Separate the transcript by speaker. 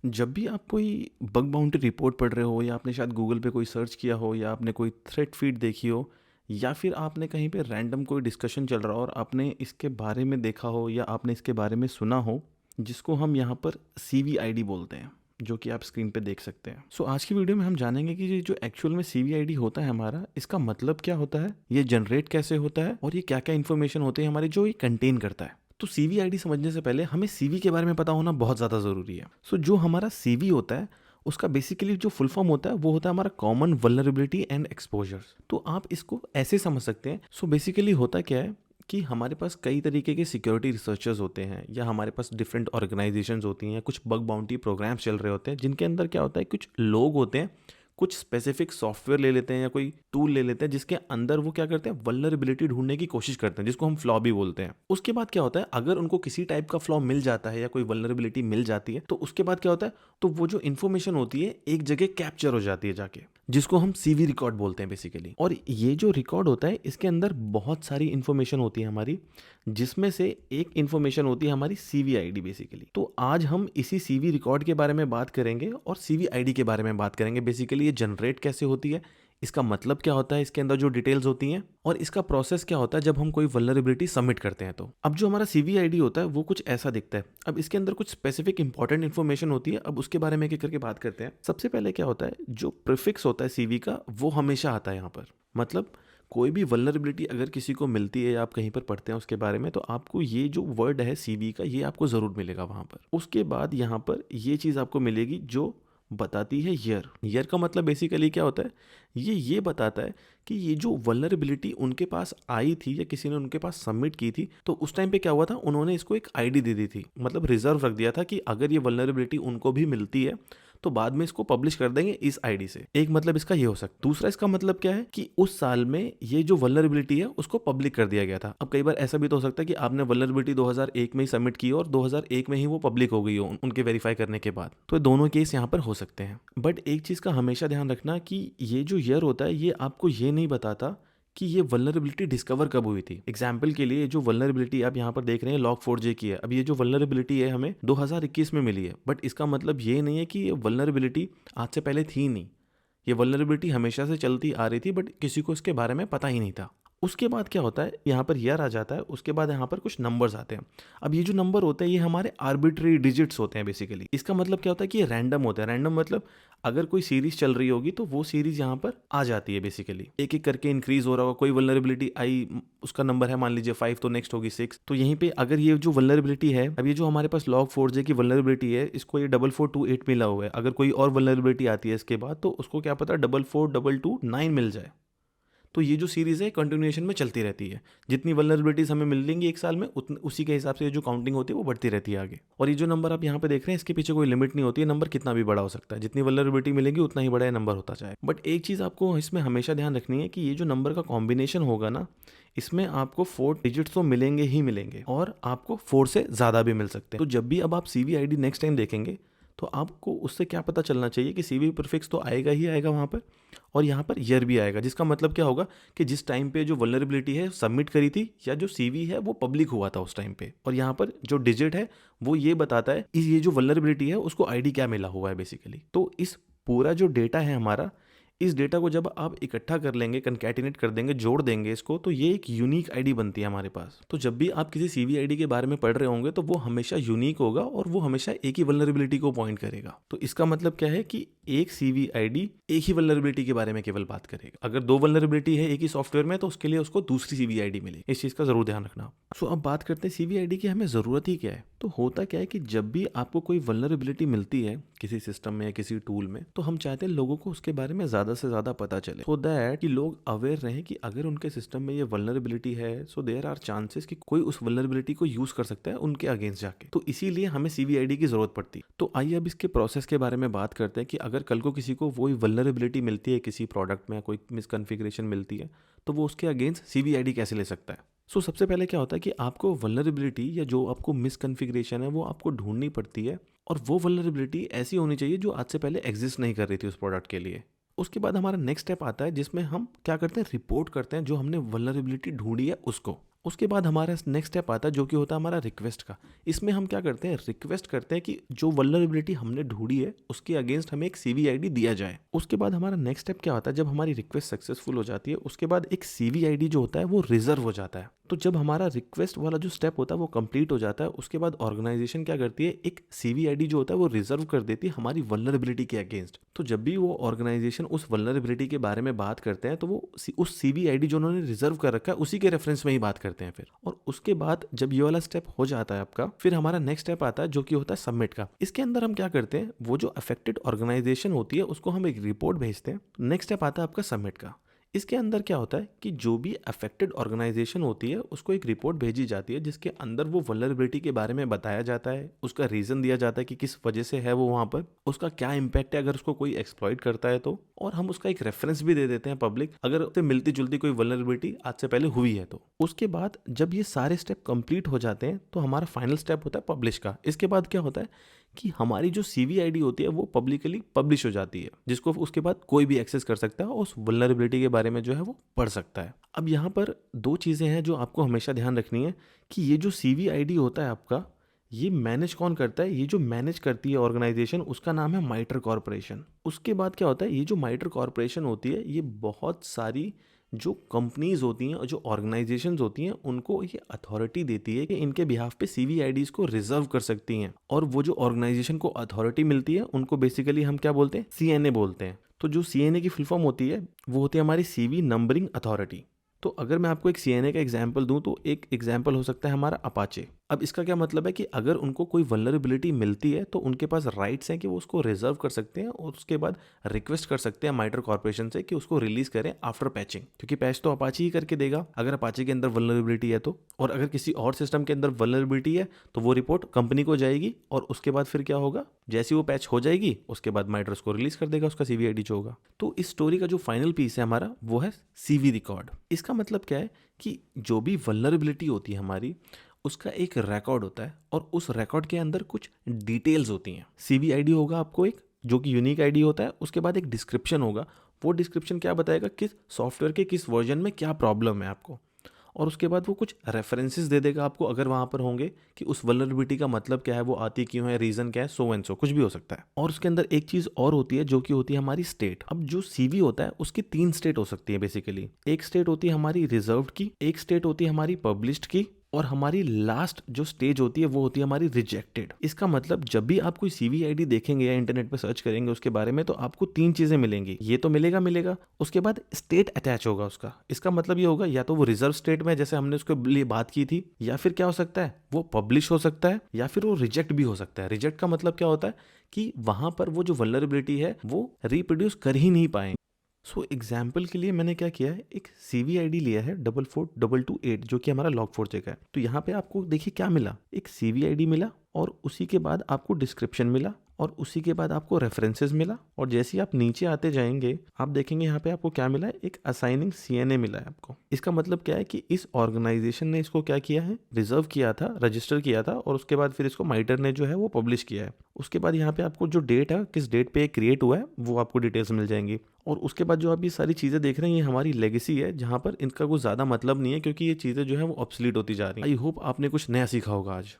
Speaker 1: जब भी आप कोई बग बाउंटी रिपोर्ट पढ़ रहे हो या आपने शायद गूगल पे कोई सर्च किया हो या आपने कोई थ्रेड फीड देखी हो या फिर आपने कहीं पे रैंडम कोई डिस्कशन चल रहा हो और आपने इसके बारे में देखा हो या आपने इसके बारे में सुना हो, जिसको हम यहाँ पर CVID बोलते हैं, जो कि आप स्क्रीन पे देख सकते हैं। सो आज की वीडियो में हम जानेंगे कि ये जो एक्चुअल में CVID होता है हमारा, इसका मतलब क्या होता है, ये जनरेट कैसे होता है और ये क्या क्या इन्फॉर्मेशन होती है हमारी जो ये कंटेन करता है। तो CVID समझने से पहले हमें CV के बारे में पता होना बहुत ज़्यादा ज़रूरी है। सो जो हमारा CV होता है उसका बेसिकली जो फुल फॉर्म होता है वो होता है हमारा कॉमन वल्नरेबिलिटी एंड एक्सपोजर्स। तो आप इसको ऐसे समझ सकते हैं। सो बेसिकली होता क्या है कि हमारे पास कई तरीके के सिक्योरिटी रिसर्चर्स होते हैं या हमारे पास डिफरेंट ऑर्गेनाइजेशंस होती हैं, कुछ बग बाउंटी प्रोग्राम्स चल रहे होते हैं जिनके अंदर क्या होता है, कुछ लोग होते हैं, कुछ स्पेसिफिक सॉफ्टवेयर ले लेते हैं या कोई टूल ले लेते हैं जिसके अंदर वो क्या करते हैं, वल्नरेबिलिटी ढूंढने की कोशिश करते हैं, जिसको हम फ्लॉ भी बोलते हैं। उसके बाद क्या होता है, अगर उनको किसी टाइप का फ्लॉ मिल जाता है या कोई वल्नरेबिलिटी मिल जाती है तो उसके बाद क्या होता है, तो वो जो इन्फॉर्मेशन होती है एक जगह कैप्चर हो जाती है जाके, जिसको हम CV रिकॉर्ड बोलते हैं बेसिकली। और ये जो रिकॉर्ड होता है इसके अंदर बहुत सारी इन्फॉर्मेशन होती है हमारी, जिसमें से एक इन्फॉर्मेशन होती है हमारी CVID बेसिकली। तो आज हम इसी CV रिकॉर्ड के बारे में बात करेंगे और CVID के बारे में बात करेंगे। बेसिकली ये जनरेट कैसे होती है, इसका मतलब क्या होता है, इसके अंदर जो डिटेल्स होती हैं, और इसका प्रोसेस क्या होता है जब हम कोई वल्नरेबिलिटी सबमिट करते हैं। तो अब जो हमारा CVID होता है वो कुछ ऐसा दिखता है। अब इसके अंदर कुछ स्पेसिफिक इंपॉर्टेंट इन्फॉर्मेशन होती है। अब उसके बारे में एक एक करके बात करते हैं। सबसे पहले क्या होता है, जो प्रीफिक्स होता है CV का वो हमेशा आता है यहाँ पर। मतलब कोई भी वल्नरेबिलिटी अगर किसी को मिलती है या आप कहीं पर पढ़ते हैं उसके बारे में, तो आपको ये जो वर्ड है CV का, ये आपको ज़रूर मिलेगा वहाँ पर। उसके बाद यहाँ पर ये चीज़ आपको मिलेगी जो बताती है ईयर का मतलब बेसिकली क्या होता है, ये बताता है कि ये जो वल्नरेबिलिटी उनके पास आई थी या किसी ने उनके पास सबमिट की थी, तो उस टाइम पे क्या हुआ था, उन्होंने इसको एक ID दे दी थी, मतलब रिजर्व रख दिया था कि अगर ये वल्नरेबिलिटी उनको भी मिलती है तो बाद में इसको पब्लिश कर देंगे इस ID से। एक मतलब इसका ये हो सकता है। दूसरा इसका मतलब क्या है कि उस साल में ये जो वल्नरेबिलिटी है उसको पब्लिक कर दिया गया था। अब कई बार ऐसा भी तो हो सकता है कि आपने वल्नरेबिलिटी 2001 में ही सबमिट की और 2001 में ही वो पब्लिक हो गई हो उनके वेरीफाई करने के बाद। तो दोनों केस यहाँ पर हो सकते हैं। बट एक चीज़ का हमेशा ध्यान रखना कि ये जो ईयर होता है ये आपको ये नहीं बताता कि ये वल्नरेबिलिटी डिस्कवर कब हुई थी। एग्जाम्पल के लिए जो वल्नरेबिलिटी आप यहाँ पर देख रहे हैं log4j की है। अब ये जो वल्नरेबिलिटी है हमें 2021 में मिली है, बट इसका मतलब ये नहीं है कि ये वल्नरेबिलिटी आज से पहले थी नहीं। ये वल्नरेबिलिटी हमेशा से चलती आ रही थी, बट किसी को इसके बारे में पता ही नहीं था। उसके बाद क्या होता है, यहाँ पर ईयर आ जाता है, उसके बाद यहाँ पर कुछ नंबर्स आते हैं। अब ये जो नंबर होते हैं ये हमारे आर्बिट्री डिजिट्स होते हैं बेसिकली। इसका मतलब क्या होता है कि ये रैंडम होता है। रैंडम मतलब अगर कोई सीरीज चल रही होगी तो वो सीरीज यहाँ पर आ जाती है बेसिकली, एक एक करके इंक्रीज हो रहा होगा। कोई वल्नरेबिलिटी आई, उसका नंबर है मान लीजिए 5, तो नेक्स्ट होगी 6। तो यहीं पे अगर ये जो वल्नरेबिलिटी है, अब ये जो हमारे पास log4j की वल्नरेबिलिटी है, इसको ये 4428 मिला हुआ है। अगर कोई और वल्नरेबिलिटी आती है इसके बाद तो उसको क्या पता 44229 मिल जाए। तो ये जो सीरीज़ है कंटिन्यूएशन में चलती रहती है। जितनी वल्नरेबिलिटीज़ हमें मिलेंगी एक साल में उसी के हिसाब से ये जो काउंटिंग होती है वो बढ़ती रहती है आगे। और ये जो नंबर आप यहाँ पे देख रहे हैं इसके पीछे कोई लिमिट नहीं होती है, नंबर कितना भी बड़ा हो सकता है। जितनी वल्नरेबिलिटी मिलेगी उतना ही बड़ा ये नंबर होता जाए। बट एक चीज़ आपको इसमें हमेशा ध्यान रखनी है कि ये जो नंबर का कॉम्बिनेशन होगा ना, इसमें आपको 4 डिजिट्स तो मिलेंगे ही मिलेंगे और आपको 4 से ज़्यादा भी मिल सकते हैं। तो जब भी अब आप CVID नेक्स्ट टाइम देखेंगे तो आपको उससे क्या पता चलना चाहिए कि CV प्रीफिक्स तो आएगा ही आएगा वहाँ पर, और यहाँ पर ईयर भी आएगा। जिसका मतलब क्या होगा कि जिस टाइम पे जो वल्नरेबिलिटी है सबमिट करी थी या जो CV है वो पब्लिक हुआ था उस टाइम पे, और यहाँ पर जो डिजिट है वो ये बताता है ये जो वल्नरेबिलिटी है उसको ID क्या मिला हुआ है बेसिकली। तो इस पूरा जो डेटा है हमारा, इस डेटा को जब आप इकट्ठा कर लेंगे, कंकैटिनेट कर देंगे, जोड़ देंगे इसको, तो ये एक यूनिक ID बनती है हमारे पास। तो जब भी आप किसी CVID के बारे में पढ़ रहे होंगे तो वो हमेशा यूनिक होगा और वो हमेशा एक ही वल्नरेबिलिटी को पॉइंट करेगा। तो इसका मतलब क्या है कि एक CVID एक ही वल्नरेबिलिटी के बारे में केवल बात करेगा। अगर 2 वल्नरेबिलिटी है एक ही सॉफ्टवेयर में तो उसके लिए उसको दूसरी CVID मिलेगी। इस चीज़ का जरूर ध्यान रखना। सो अब बात करते हैं CVID की हमें ज़रूरत ही क्या है। तो होता क्या है कि जब भी आपको कोई वल्नरेबिलिटी मिलती है किसी सिस्टम में या किसी टूल में, तो हम चाहते हैं लोगों को उसके बारे में ज़्यादा से ज़्यादा पता चले, सो दैट कि लोग अवेयर रहें कि अगर उनके सिस्टम में ये वल्नरेबिलिटी है, सो देयर आर चांसेस कि कोई उस वल्नरेबिलिटी को यूज़ कर सकता है उनके अगेंस्ट जाके। तो इसीलिए हमें CVID की ज़रूरत पड़ती है। तो आइए अब इसके प्रोसेस के बारे में बात करते हैं कि अगर कल को किसी को वही वल्नरेबिलिटी मिलती है किसी प्रोडक्ट में, कोई मिसकॉन्फ़िगरेशन मिलती है, तो वो उसके अगेंस्ट CVID कैसे ले सकता है। सो सबसे पहले क्या होता है कि आपको वल्नरेबिलिटी या जो आपको मिसकॉन्फ़िगरेशन है वो आपको ढूंढनी पड़ती है, और वो वल्नरेबिलिटी ऐसी होनी चाहिए जो आज से पहले एग्जिस्ट नहीं कर रही थी उस प्रोडक्ट के लिए। उसके बाद हमारा नेक्स्ट स्टेप आता है जिसमें हम क्या करते हैं, रिपोर्ट करते हैं जो हमने वल्नरेबिलिटी ढूंढी है उसको। उसके बाद हमारा नेक्स्ट स्टेप आता है जो कि होता है हमारा रिक्वेस्ट का। इसमें हम क्या करते हैं, रिक्वेस्ट करते हैं कि जो वल्नरेबिलिटी हमने ढूंढी है उसके अगेंस्ट हमें एक सीवीआईडी दिया जाए। उसके बाद हमारा नेक्स्ट स्टेप क्या होता है, जब हमारी रिक्वेस्ट सक्सेसफुल हो जाती है उसके बाद एक सीवीआईडी जो होता है वो रिजर्व हो जाता है। तो जब हमारा रिक्वेस्ट वाला जो स्टेप होता है वो कंप्लीट हो जाता है, उसके बाद ऑर्गेनाइजेशन क्या करती है, एक सीवीआईडी जो होता है वो रिजर्व कर देती है हमारी वल्नरेबिलिटी के अगेंस्ट। तो जब भी वो ऑर्गेनाइजेशन उस वल्नरेबिलिटी के बारे में बात करते हैं तो वो उस सीवीआईडी जो उन्होंने रिजर्व कर रखा है उसी के रेफरेंस में ही बात करते हैं फिर। और उसके बाद जब ये वाला स्टेप हो जाता है आपका, फिर हमारा नेक्स्ट स्टेप आता है जो कि होता है सबमिट का। इसके अंदर हम क्या करते हैं, वो जो अफेक्टेड ऑर्गेनाइजेशन होती है उसको हम एक रिपोर्ट भेजते हैं। नेक्स्ट स्टेप आता है आपका सबमिट का। इसके अंदर क्या होता है कि जो भी अफेक्टेड ऑर्गेनाइजेशन होती है उसको एक रिपोर्ट भेजी जाती है जिसके अंदर वो वल्नरेबिलिटी के बारे में बताया जाता है, उसका रीज़न दिया जाता है कि किस वजह से है वो वहाँ पर, उसका क्या इम्पैक्ट है अगर उसको कोई एक्सप्लॉइट करता है तो, और हम उसका एक रेफरेंस भी दे देते हैं पब्लिक अगर उससे मिलती जुलती कोई वल्नरेबिलिटी आज से पहले हुई है तो। उसके बाद जब ये सारे स्टेप कंप्लीट हो जाते हैं तो हमारा फाइनल स्टेप होता है पब्लिश का। इसके बाद क्या होता है कि हमारी जो सीवीआईडी होती है वो पब्लिकली पब्लिश हो जाती है, जिसको उसके बाद कोई भी एक्सेस कर सकता है और उस वल्नरेबिलिटी के बारे में जो है वो पढ़ सकता है। अब यहाँ पर दो चीज़ें हैं जो आपको हमेशा ध्यान रखनी है कि ये जो सीवीआईडी होता है आपका, ये मैनेज कौन करता है, ये जो मैनेज करती है ऑर्गेनाइजेशन उसका नाम है माइटर कॉरपोरेशन। उसके बाद क्या होता है, ये जो माइटर कॉरपोरेशन होती है ये बहुत सारी जो कंपनीज होती हैं और जो ऑर्गेनाइजेशंस होती हैं उनको ये अथॉरिटी देती है कि इनके बिहाफ पे सीवीआईडीज को रिजर्व कर सकती हैं। और वो जो ऑर्गेनाइजेशन को अथॉरिटी मिलती है उनको बेसिकली हम क्या बोलते हैं, सीएनए बोलते हैं। तो जो सीएनए की फुल फॉर्म होती है वो होती है हमारी सीवी नंबरिंग अथॉरिटी। तो अगर मैं आपको एक सीएनए का एग्जांपल दूं तो एक एग्जांपल हो सकता है हमारा अपाचे। अब इसका क्या मतलब है कि अगर उनको कोई वल्नरेबिलिटी मिलती है तो उनके पास राइट्स हैं कि वो उसको रिजर्व कर सकते हैं और उसके बाद रिक्वेस्ट कर सकते हैं माइटर कॉर्पोरेशन से कि उसको रिलीज करें आफ्टर पैचिंग, क्योंकि पैच तो अपाचे ही करके देगा अगर अपाचे के अंदर वल्नरेबिलिटी है तो। और अगर किसी और सिस्टम के अंदर वल्नरेबिलिटी है तो वो रिपोर्ट कंपनी को जाएगी और उसके बाद फिर क्या होगा, जैसी वो पैच हो जाएगी उसके बाद माइटर उसको रिलीज कर देगा उसका सीवीआईडी जो होगा। तो इस स्टोरी का जो फाइनल पीस है हमारा वो है सीवी रिकॉर्ड। इसका मतलब क्या है कि जो भी वल्नरेबिलिटी होती है हमारी उसका एक रिकॉर्ड होता है और उस रिकॉर्ड के अंदर कुछ डिटेल्स होती हैं। सीवीआईडी होगा आपको एक जो कि यूनिक आईडी होता है, उसके बाद एक डिस्क्रिप्शन होगा, वो डिस्क्रिप्शन क्या बताएगा किस सॉफ्टवेयर के किस वर्जन में क्या प्रॉब्लम है आपको, और उसके बाद वो कुछ रेफरेंसेस दे देगा आपको अगर वहाँ पर होंगे कि उस वल्नरेबिलिटी का मतलब क्या है, वो आती क्यों है, रीज़न क्या है, सो एंड सो कुछ भी हो सकता है। और उसके अंदर एक चीज़ और होती है जो कि होती है हमारी स्टेट। अब जो सीवी होता है उसकी 3 स्टेट हो सकती है बेसिकली। एक स्टेट होती है हमारी रिजर्व्ड की, एक स्टेट होती है हमारी पब्लिश्ड की, और हमारी लास्ट जो स्टेज होती है वो होती है हमारी रिजेक्टेड। इसका मतलब जब भी आप कोई सीवीआईडी देखेंगे या इंटरनेट पे सर्च करेंगे उसके बारे में तो आपको 3 चीजें मिलेंगी। ये तो मिलेगा, उसके बाद स्टेट अटैच होगा उसका। इसका मतलब ये होगा या तो वो रिजर्व स्टेट में जैसे हमने उसके लिए बात की थी, या फिर क्या हो सकता है वो पब्लिश हो सकता है, या फिर वो रिजेक्ट भी हो सकता है। रिजेक्ट का मतलब क्या होता है कि वहां पर वो जो वल्नरेबिलिटी है वो रिप्रोड्यूस कर ही नहीं पाएंगे। सो एग्जाम्पल के लिए मैंने क्या किया है, एक सीवीआईडी लिया है 44228 जो कि हमारा log4j का है। तो यहाँ पे आपको देखिए क्या मिला, एक सीवीआईडी मिला और उसी के बाद आपको डिस्क्रिप्शन मिला और उसी के बाद आपको रेफरेंसेस मिला, और जैसे ही आप नीचे आते जाएंगे आप देखेंगे यहाँ पे आपको क्या मिला है, एक असाइनिंग सीएनए मिला है आपको। इसका मतलब क्या है कि इस ऑर्गेनाइजेशन ने इसको क्या किया है, रिजर्व किया था, रजिस्टर किया था, और उसके बाद फिर इसको माइटर ने जो है वो पब्लिश किया है। उसके बाद यहाँ पे आपको जो डेट है, किस डेट पे क्रिएट हुआ है, वो आपको डिटेल्स मिल जाएंगी। और उसके बाद जो आप ये सारी चीज़ें देख रहे हैं ये हमारी लेगेसी है, जहाँ पर इनका कोई ज़्यादा मतलब नहीं है क्योंकि ये चीज़ें जो है वो ऑब्सलीट होती जा रही हैं। आई होप आपने कुछ नया सीखा होगा आज।